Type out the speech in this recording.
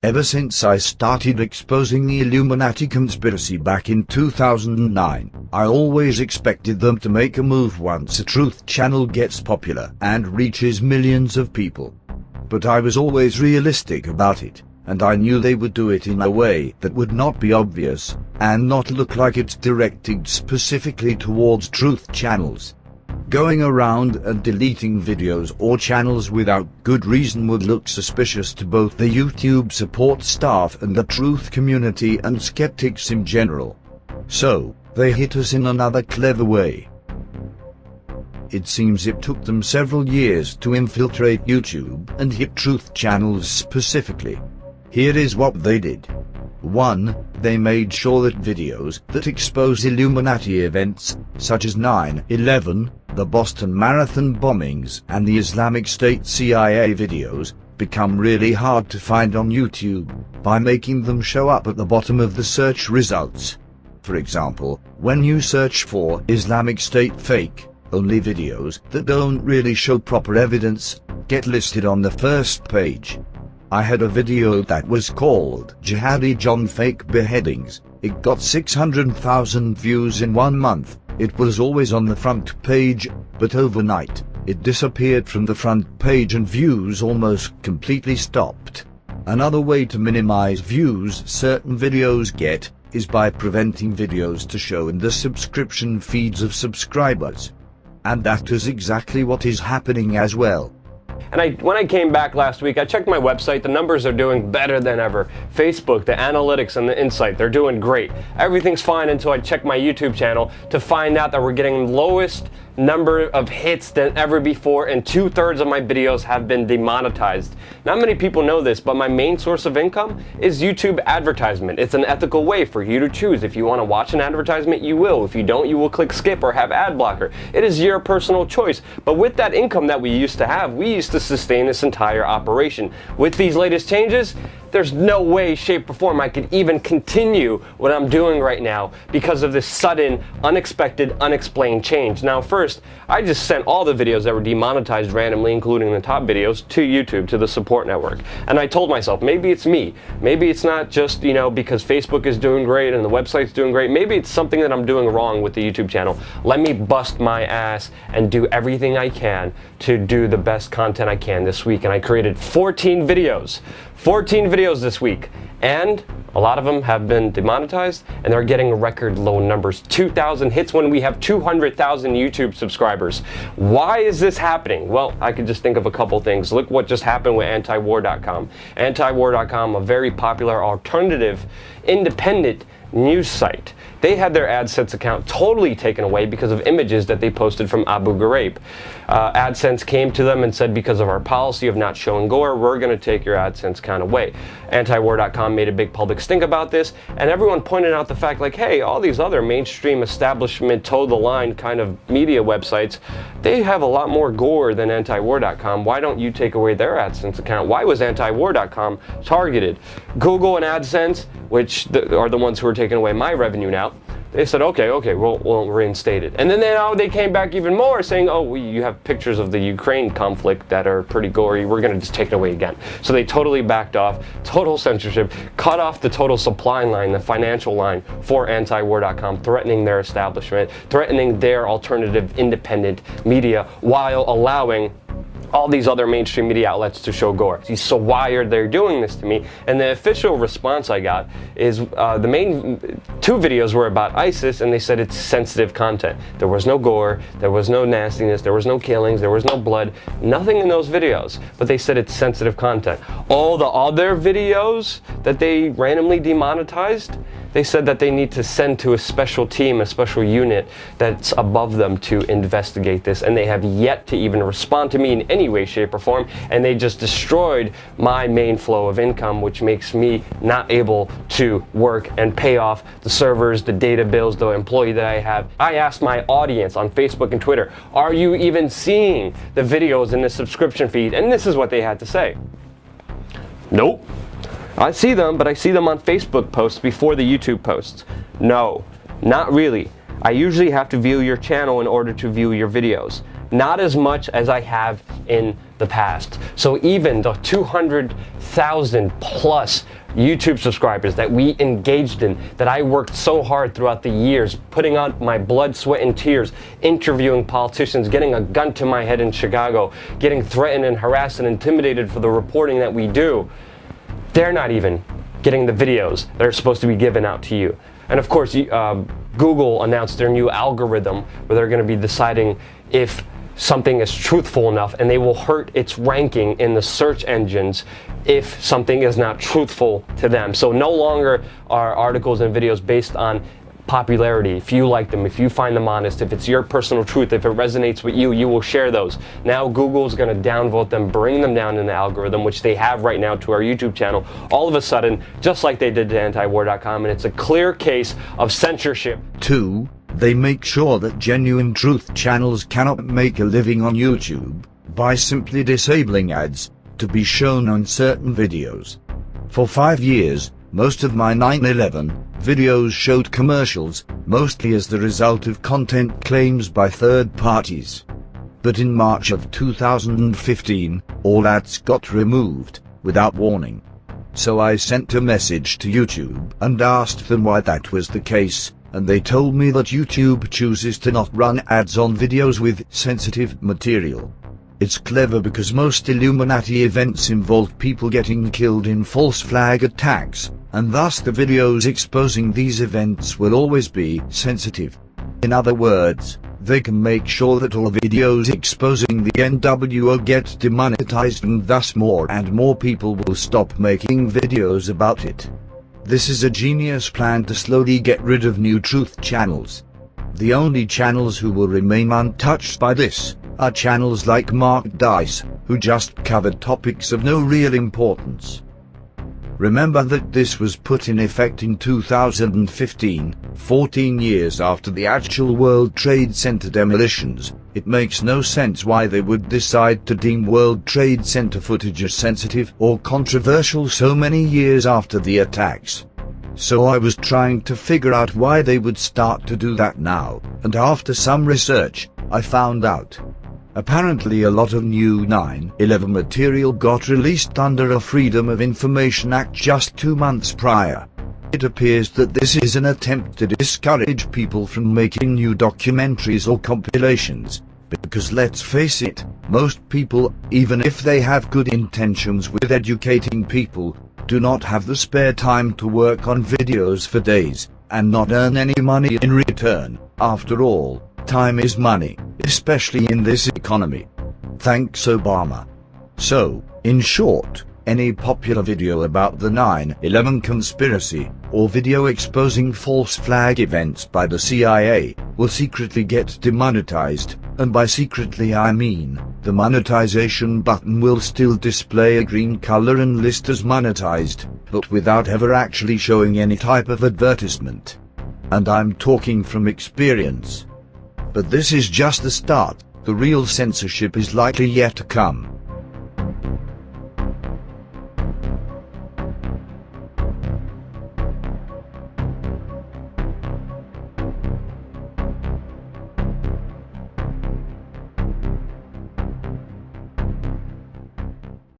Ever since I started exposing the Illuminati conspiracy back in 2009, I always expected them to make a move once a truth channel gets popular and reaches millions of people. But I was always realistic about it, and I knew they would do it in a way that would not be obvious, and not look like it's directed specifically towards truth channels. Going around and deleting videos or channels without good reason would look suspicious to both the YouTube support staff and the truth community and skeptics in general. So, they hit us in another clever way. It seems it took them several years to infiltrate YouTube and hit truth channels specifically. Here is what they did. 1. They made sure that videos that expose Illuminati events, such as 9/11, the Boston Marathon bombings, and the Islamic State CIA videos, become really hard to find on YouTube, by making them show up at the bottom of the search results. For example, when you search for Islamic State fake, only videos that don't really show proper evidence get listed on the first page. I had a video that was called Jihadi John Fake Beheadings. It got 600,000 views in 1 month. It was always on the front page, but overnight, it disappeared from the front page and views almost completely stopped. Another way to minimize views certain videos get is by preventing videos to show in the subscription feeds of subscribers. And that is exactly what is happening as well. And when I came back last week, I checked my website. The numbers are doing better than ever. Facebook, the analytics and the insight, they're doing great. Everything's fine until I check my YouTube channel to find out that we're getting lowest number of hits than ever before, and 2/3 of my videos have been demonetized. Not many people know this, but my main source of income is YouTube advertisement. It's an ethical way for you to choose. If you want to watch an advertisement, you will. If you don't, you will click skip or have ad blocker. It is your personal choice. But with that income that we used to have, we used to sustain this entire operation. With these latest changes, there's no way, shape, or form I could even continue what I'm doing right now because of this sudden, unexpected, unexplained change. Now, first, I just sent all the videos that were demonetized randomly, including the top videos, to YouTube, to the support network. And I told myself, maybe it's me. Maybe it's not just, because Facebook is doing great and the website's doing great. Maybe it's something that I'm doing wrong with the YouTube channel. Let me bust my ass and do everything I can to do the best content I can this week. And I created 14 videos. 14 videos this week, and a lot of them have been demonetized, and they're getting record low numbers. 2,000 hits when we have 200,000 YouTube subscribers. Why is this happening? Well, I could just think of a couple things. Look what just happened with antiwar.com. Antiwar.com, a very popular alternative, independent news site. They had their AdSense account totally taken away because of images that they posted from Abu Ghraib. AdSense came to them and said, because of our policy of not showing gore, we're going to take your AdSense account away. Antiwar.com made a big public stink about this, and everyone pointed out the fact, like, hey, all these other mainstream establishment, toe-the-line kind of media websites, they have a lot more gore than Antiwar.com. Why don't you take away their AdSense account? Why was Antiwar.com targeted? Google and AdSense, which are the ones who are taking away my revenue now, they said, okay, we'll reinstate it. And then they came back even more saying, oh, you have pictures of the Ukraine conflict that are pretty gory. We're going to just take it away again. So they totally backed off, total censorship, cut off the total supply line, the financial line for antiwar.com, threatening their establishment, threatening their alternative independent media while allowing all these other mainstream media outlets to show gore. So why are they doing this to me? And the official response I got is the main 2 videos were about ISIS, and they said it's sensitive content. There was no gore, there was no nastiness, there was no killings, there was no blood, nothing in those videos, but they said it's sensitive content. All the other videos that they randomly demonetized, they said that they need to send to a special team, a special unit that's above them to investigate this, and they have yet to even respond to me in any way, shape, or form, and they just destroyed my main flow of income, which makes me not able to work and pay off the servers, the data bills, the employee that I have. I asked my audience on Facebook and Twitter, are you even seeing the videos in the subscription feed? And this is what they had to say. Nope. I see them, but I see them on Facebook posts before the YouTube posts. No, not really. I usually have to view your channel in order to view your videos. Not as much as I have in the past. So even the 200,000 plus YouTube subscribers that we engaged in, that I worked so hard throughout the years, putting out my blood, sweat, and tears, interviewing politicians, getting a gun to my head in Chicago, getting threatened and harassed and intimidated for the reporting that we do, they're not even getting the videos that are supposed to be given out to you. And of course, Google announced their new algorithm where they're going to be deciding if something is truthful enough, and they will hurt its ranking in the search engines if something is not truthful to them. So no longer are articles and videos based on popularity. If you like them, if you find them honest, if it's your personal truth, if it resonates with you, you will share those. Now Google's going to downvote them, bring them down in the algorithm, which they have right now to our YouTube channel, all of a sudden, just like they did to antiwar.com, and it's a clear case of censorship. 2. They make sure that genuine truth channels cannot make a living on YouTube by simply disabling ads to be shown on certain videos. For 5 years, most of my 9/11 videos showed commercials, mostly as the result of content claims by third parties. But in March of 2015, all ads got removed, without warning. So I sent a message to YouTube and asked them why that was the case, and they told me that YouTube chooses to not run ads on videos with sensitive material. It's clever because most Illuminati events involve people getting killed in false flag attacks, and thus the videos exposing these events will always be sensitive. In other words, they can make sure that all videos exposing the NWO get demonetized, and thus more and more people will stop making videos about it. This is a genius plan to slowly get rid of new truth channels. The only channels who will remain untouched by this are channels like Mark Dice, who just covered topics of no real importance. Remember that this was put in effect in 2015, 14 years after the actual World Trade Center demolitions. It makes no sense why they would decide to deem World Trade Center footage as sensitive or controversial so many years after the attacks. So I was trying to figure out why they would start to do that now, and after some research, I found out. Apparently a lot of new 9/11 material got released under a Freedom of Information Act just 2 months prior. It appears that this is an attempt to discourage people from making new documentaries or compilations, because let's face it, most people, even if they have good intentions with educating people, do not have the spare time to work on videos for days, and not earn any money in return. After all, time is money, especially in this economy. Thanks, Obama. So, in short, any popular video about the 9/11 conspiracy, or video exposing false flag events by the CIA, will secretly get demonetized, and by secretly I mean, the monetization button will still display a green color and list as monetized, but without ever actually showing any type of advertisement. And I'm talking from experience. But this is just the start. The real censorship is likely yet to come.